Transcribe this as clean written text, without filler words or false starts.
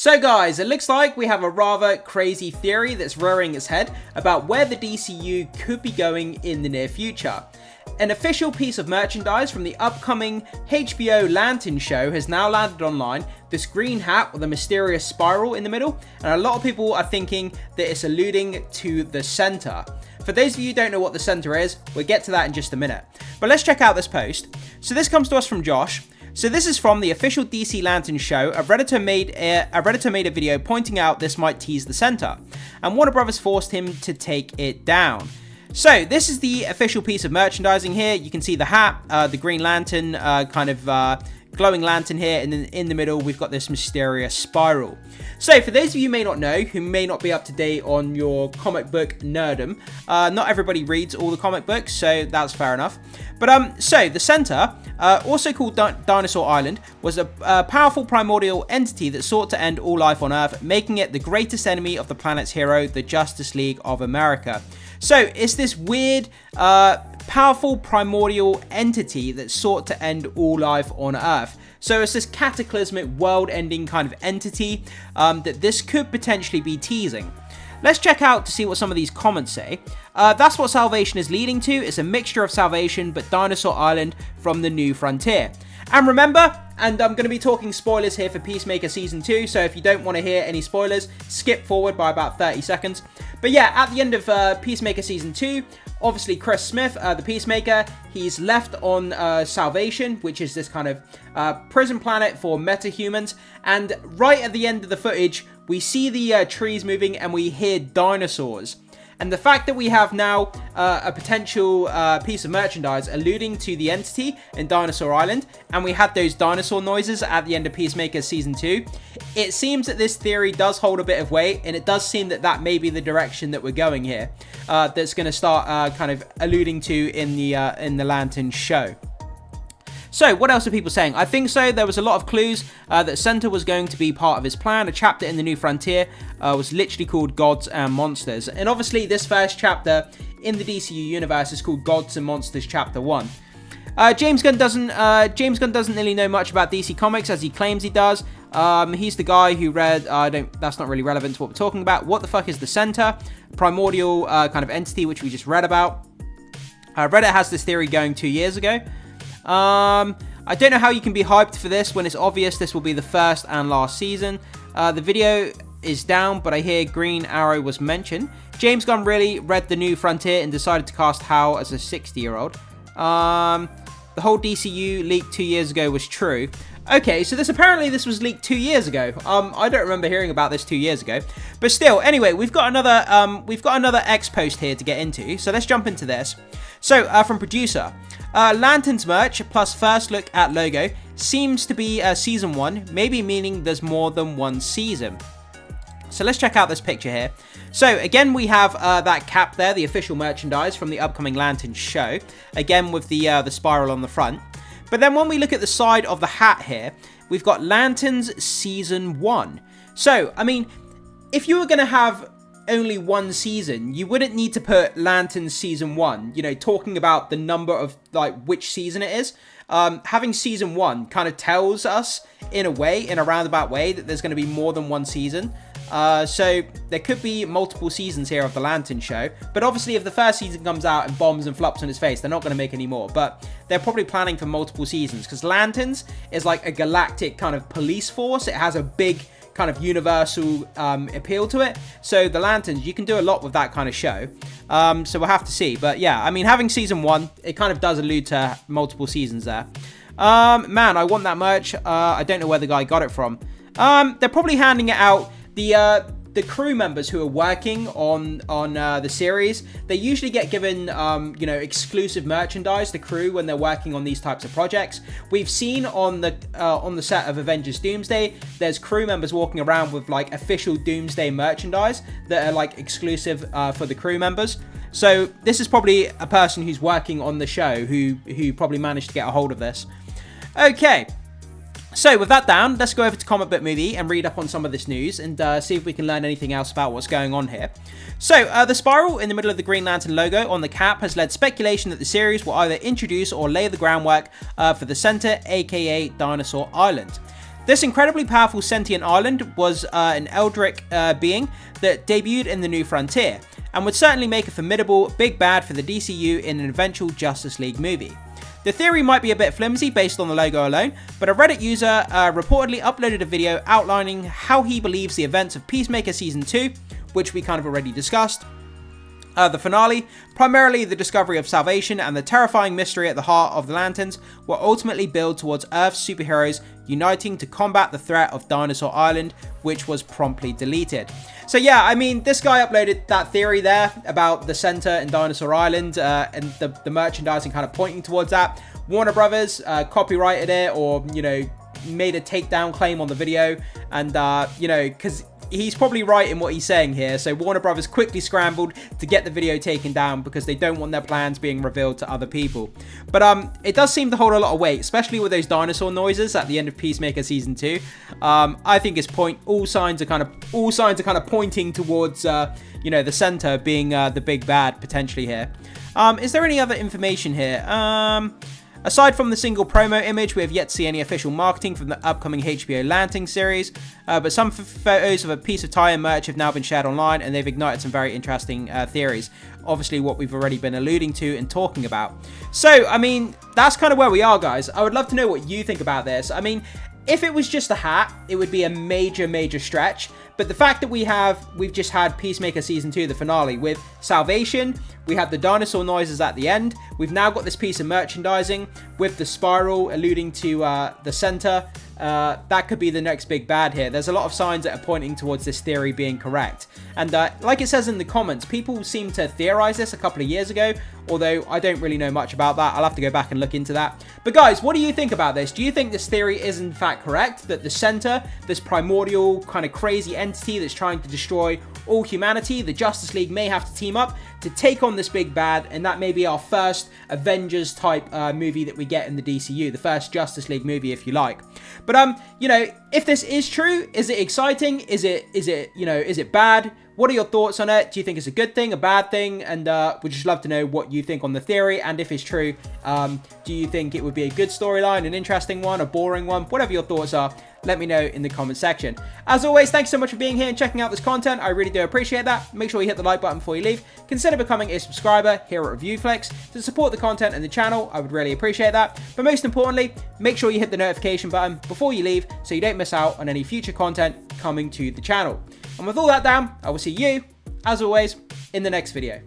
So guys, it looks like we have a rather crazy theory that's rearing its head about where the DCU could be going in the near future. An official piece of merchandise from the upcoming HBO Lantern show has now landed online, this green hat with a mysterious spiral in the middle, and a lot of people are thinking that it's alluding to the center. For those of you who don't know what the center is, we'll get to that in just a minute. But let's check out this post. So this comes to us from Josh. So this is from the official DC Lantern show. A Redditor made a video pointing out this might tease the center, and Warner Brothers forced him to take it down. So this is the official piece of merchandising here. You can see the hat, the Green Lantern glowing lantern here, and then in the middle we've got this mysterious spiral. So for those of you who may not know, who may not be up to date on your comic book nerdom, not everybody reads all the comic books, so that's fair enough. But so the center, also called Dinosaur Island, was a powerful primordial entity that sought to end all life on Earth, making it the greatest enemy of the planet's hero, the Justice League of America. So it's this weird, powerful primordial entity that sought to end all life on Earth. So it's this cataclysmic world-ending kind of entity that this could potentially be teasing. Let's check out to see what some of these comments say. That's what Salvation is leading to. It's a mixture of Salvation, but Dinosaur Island from the New Frontier. And remember, and I'm going to be talking spoilers here for Peacemaker Season 2, so if you don't want to hear any spoilers, skip forward by about 30 seconds. But yeah, at the end of Peacemaker Season 2, obviously Chris Smith, the Peacemaker, he's left on Salvation, which is this kind of prison planet for metahumans, and right at the end of the footage, we see the trees moving and we hear dinosaurs. And the fact that we have now a potential piece of merchandise alluding to the entity in Dinosaur Island, and we had those dinosaur noises at the end of Peacemaker Season 2, it seems that this theory does hold a bit of weight, and it does seem that that may be the direction that we're going here, that's going to start kind of alluding to in the Lantern show. So, what else are people saying? I think so. There was a lot of clues that Center was going to be part of his plan. A chapter in the New Frontier was literally called Gods and Monsters. And obviously, this first chapter in the DCU universe is called Gods and Monsters Chapter 1. James Gunn doesn't really know much about DC Comics as he claims he does. He's the guy who read, that's not really relevant to what we're talking about. What the fuck is the Center? Primordial kind of entity, which we just read about. Reddit has this theory going 2 years ago. I don't know how you can be hyped for this when it's obvious this will be the first and last season. The video is down, but I hear Green Arrow was mentioned. James Gunn really read the New Frontier and decided to cast Hal as a 60-year-old. The whole DCU leak 2 years ago was true. Okay, so apparently this was leaked 2 years ago. I don't remember hearing about this 2 years ago, but still. Anyway, we've got another X post here to get into. So let's jump into this. So from producer, Lantern's merch plus first look at logo seems to be season 1, maybe meaning there's more than one season. So let's check out this picture here. So again, we have that cap there, the official merchandise from the upcoming Lantern show. Again with the spiral on the front. But then when we look at the side of the hat here, we've got Lantern's Season 1. So, I mean, if you were going to have only one season, you wouldn't need to put Lantern's Season 1, you know, talking about the number of, like, which season it is. Having Season 1 kind of tells us, in a roundabout way, that there's going to be more than one season. So there could be multiple seasons here of the Lantern show, but obviously if the first season comes out and bombs and flops on his face, they're not going to make any more, but they're probably planning for multiple seasons, because Lanterns is like a galactic kind of police force. It has a big kind of universal appeal to it, so the Lanterns, you can do a lot with that kind of show, so we'll have to see. But yeah, I mean, having season 1, it kind of does allude to multiple seasons there. Man, I want that merch. I don't know where the guy got it from. They're probably handing it out. The crew members who are working on the series, they usually get given exclusive merchandise. The crew, when they're working on these types of projects, we've seen on the set of Avengers Doomsday, there's crew members walking around with like official Doomsday merchandise that are like exclusive for the crew members. So this is probably a person who's working on the show who probably managed to get a hold of this. Okay. So with that down, let's go over to Comic Book Movie and read up on some of this news and see if we can learn anything else about what's going on here. So the spiral in the middle of the Green Lantern logo on the cap has led speculation that the series will either introduce or lay the groundwork for the center, aka Dinosaur Island. This incredibly powerful sentient island was an Eldritch being that debuted in the New Frontier, and would certainly make a formidable big bad for the DCU in an eventual Justice League movie. The theory might be a bit flimsy based on the logo alone, but a Reddit user reportedly uploaded a video outlining how he believes the events of Peacemaker Season 2, which we kind of already discussed, the finale, primarily the discovery of salvation and the terrifying mystery at the heart of the Lanterns, will ultimately build towards Earth's superheroes uniting to combat the threat of Dinosaur Island, which was promptly deleted. So yeah, I mean, this guy uploaded that theory there about the center in Dinosaur Island and the merchandising kind of pointing towards that. Warner Brothers copyrighted it, or, you know, made a takedown claim on the video, and, you know, because he's probably right in what he's saying here. So Warner Brothers quickly scrambled to get the video taken down because they don't want their plans being revealed to other people. But it does seem to hold a lot of weight, especially with those dinosaur noises at the end of Peacemaker Season 2. I think it's all signs are kind of pointing towards you know, the center being the big bad potentially here. Is there any other information here? Aside from the single promo image, we have yet to see any official marketing from the upcoming HBO Lantern series, but some photos of a piece of tie-in merch have now been shared online, and they've ignited some very interesting theories. Obviously, what we've already been alluding to and talking about. So, I mean, that's kind of where we are, guys. I would love to know what you think about this. I mean, if it was just a hat, it would be a major stretch. But the fact that we've just had Peacemaker Season 2, the finale, with salvation, we have the dinosaur noises at the end, we've now got this piece of merchandising with the spiral alluding to the center. That could be the next big bad here. There's a lot of signs that are pointing towards this theory being correct. And like it says in the comments, people seem to theorize this a couple of years ago, although I don't really know much about that. I'll have to go back and look into that. But guys, what do you think about this? Do you think this theory is in fact correct? That the center, this primordial kind of crazy entity that's trying to destroy all humanity, the Justice League may have to team up to take on this big bad, and that may be our first Avengers type movie that we get in the DCU, the first Justice League movie, if you like. But you know, if this is true, is it exciting? Is it you know, is it bad? What are your thoughts on it? Do you think it's a good thing, a bad thing? And we'd just love to know what you think on the theory, and if it's true, do you think it would be a good storyline, an interesting one, a boring one? Whatever your thoughts are, let me know in the comment section. As always, thanks so much for being here and checking out this content. I really do appreciate that. Make sure you hit the like button before you leave. Consider becoming a subscriber here at ReviewFlix to support the content and the channel. I would really appreciate that. But most importantly, make sure you hit the notification button before you leave so you don't miss out on any future content coming to the channel. And with all that down, I will see you, as always, in the next video.